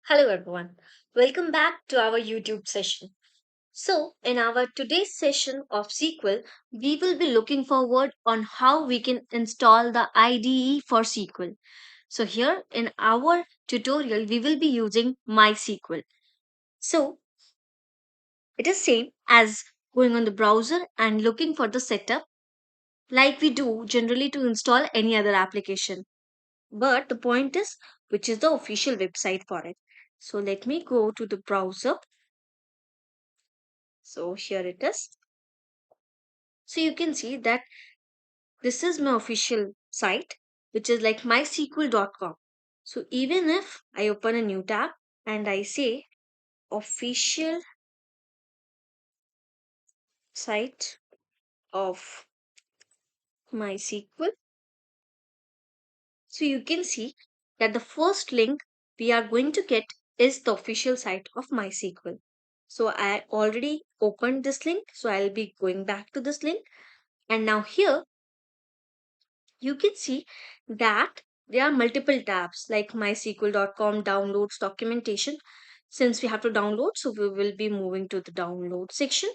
Hello everyone. Welcome back to our YouTube session. So, in our today's session of SQL, we will be looking forward on how we can install the IDE for SQL. So, here in our tutorial, we will be using MySQL. So, it is same as going on the browser and looking for the setup like we do generally to install any other application. But the point is, which is the official website for it. So, let me go to the browser. So, here it is. So you can see that this is my official site, which is like mysql.com. So even if I open a new tab and I say official site of MySQL, so you can see that the first link we are going to get is the official site of MySQL. So I already opened this link, so I'll be going back to this link. And now here you can see that there are multiple tabs like mysql.com downloads documentation. Since we have to download, so we will be moving to the download section.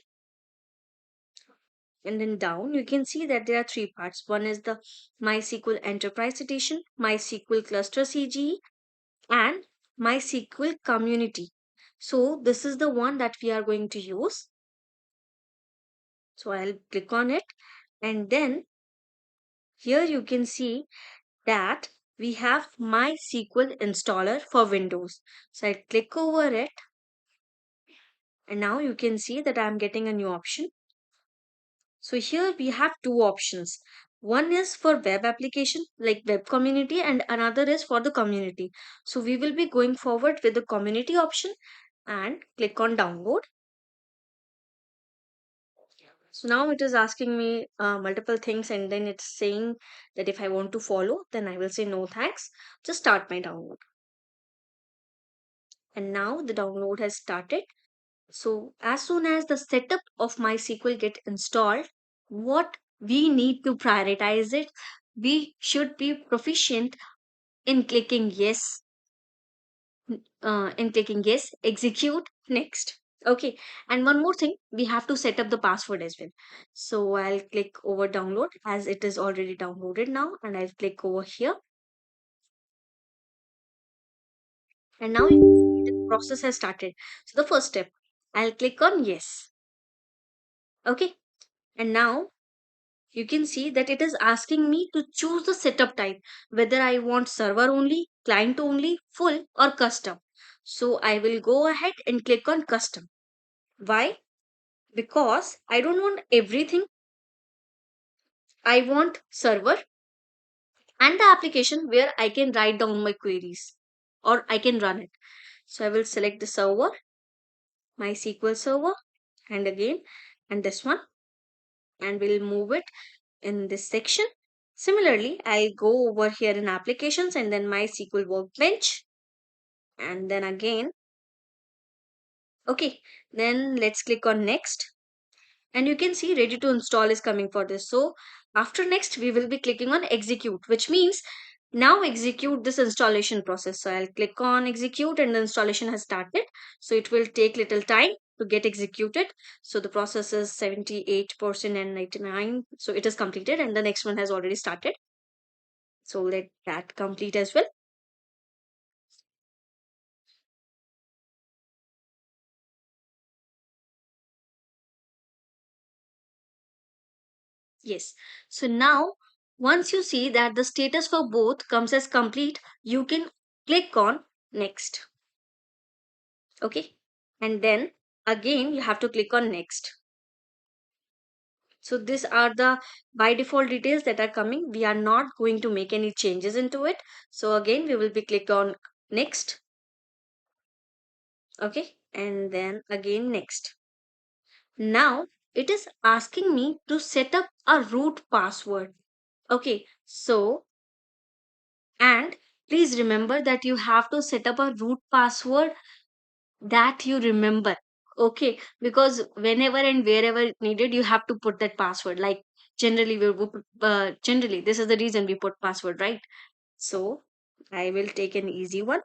And then down you can see that there are three parts. One is the MySQL Enterprise Edition, MySQL Cluster CGE, and MySQL Community. So this is the one that we are going to use. So I'll click on it, and then here you can see that we have MySQL installer for Windows. So I click over it, and now you can see that I'm getting a new option. So here we have two options. One is for web application like web community, and another is for the community. So we will be going forward with the community option and click on download. So now it is asking me multiple things, and then it's saying that if I want to follow, then I will say no thanks. Just start my download. And now the download has started. So as soon as the setup of MySQL get installed, what we need to prioritize it, we should be proficient in clicking yes, execute, next. Okay, and one more thing, we have to set up the password as well. So I'll click over download as it is already downloaded now, and I'll click over here. And now you can see the process has started. So the first step, I'll click on yes. Okay, and now you can see that it is asking me to choose the setup type, whether I want server only, client only, full, or custom. So I will go ahead and click on custom. Why? Because I don't want everything. I want server and the application where I can write down my queries or I can run it. So I will select the server, MySQL server, and again, and this one, and we'll move it in this section. Similarly, I'll go over here in applications and then MySQL Workbench, and then again, okay, then let's click on next, and you can see ready to install is coming for this. So after next, we will be clicking on execute, which means now execute this installation process. So I'll click on execute and the installation has started. So it will take little time to get executed. So the process is 78% and 99. So it is completed and the next one has already started. So let that complete as well. Yes. So now once you see that the status for both comes as complete, you can click on next. Okay. And then again, you have to click on next. So these are the by default details that are coming. We are not going to make any changes into it. So again, we will be click on next. Okay. And then again next. Now it is asking me to set up a root password. Okay. So, and please remember that you have to set up a root password that you remember. Okay, because whenever and wherever needed, you have to put that password. Like generally, generally this is the reason we put password, right? So I will take an easy one.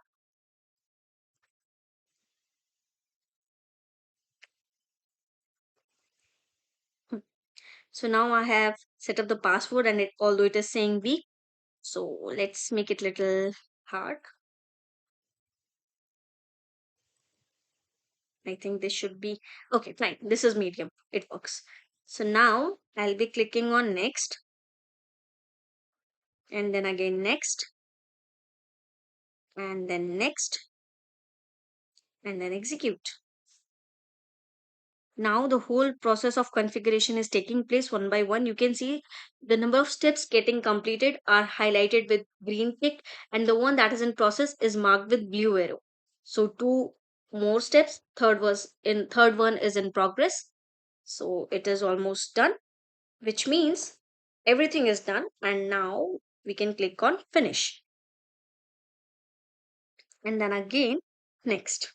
So now I have set up the password, and although it is saying weak, so let's make it little hard. I think this should be okay. Fine. This is medium. It works. So now I'll be clicking on next, and then again next, and then next, and then execute. Now the whole process of configuration is taking place one by one. You can see the number of steps getting completed are highlighted with green tick, and the one that is in process is marked with blue arrow. So two more steps. Third one is in progress. So it is almost done, which means everything is done, and now we can click on finish, and then again next,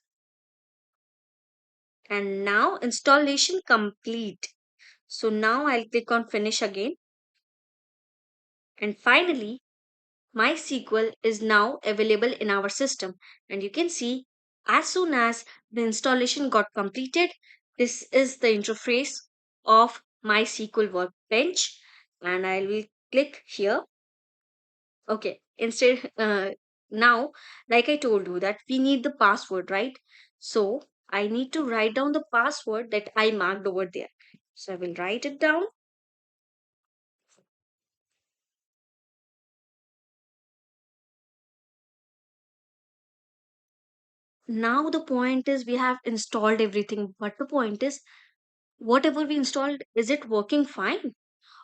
and now installation complete. So now I'll click on finish again, and finally MySQL is now available in our system. And you can see, as soon as the installation got completed, this is the interface of MySQL Workbench, and I will click here. Okay, instead, now, like I told you, that we need the password, right? So I need to write down the password that I marked over there. So I will write it down. Now the point is we have installed everything, but the point is whatever we installed, is it working fine,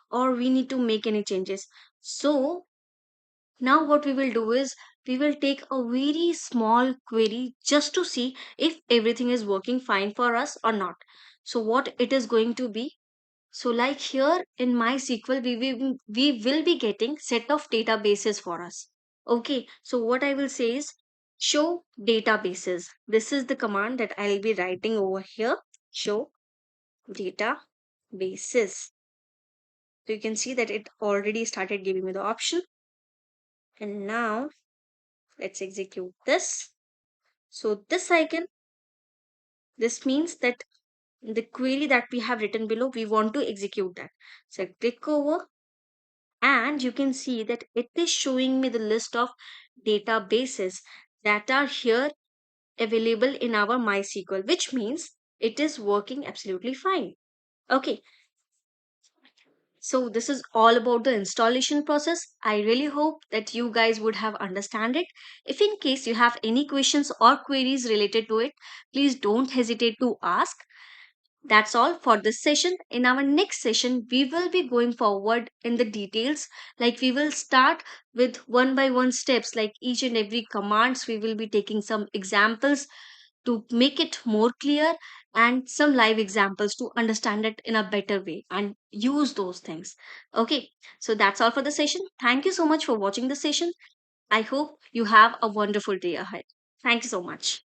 or we need to make any changes? So now what we will do is we will take a very small query just to see if everything is working fine for us or not. So what it is going to be, so like here in MySQL, we will be getting set of databases for us. Okay, so what I will say is show databases. This is the command that I'll be writing over here. Show databases. So you can see that it already started giving me the option. And now let's execute this. So this icon, this means that the query that we have written below, we want to execute that. So I click over, and you can see that it is showing me the list of databases that are here available in our MySQL, which means it is working absolutely fine. Okay, so this is all about the installation process. I really hope that you guys would have understand it. If in case you have any questions or queries related to it, please don't hesitate to ask. That's all for this session. In our next session, we will be going forward in the details. Like we will start with one by one steps, like each and every commands. We will be taking some examples to make it more clear, and some live examples to understand it in a better way and use those things. Okay, so that's all for the session. Thank you so much for watching the session. I hope you have a wonderful day ahead. Thank you so much.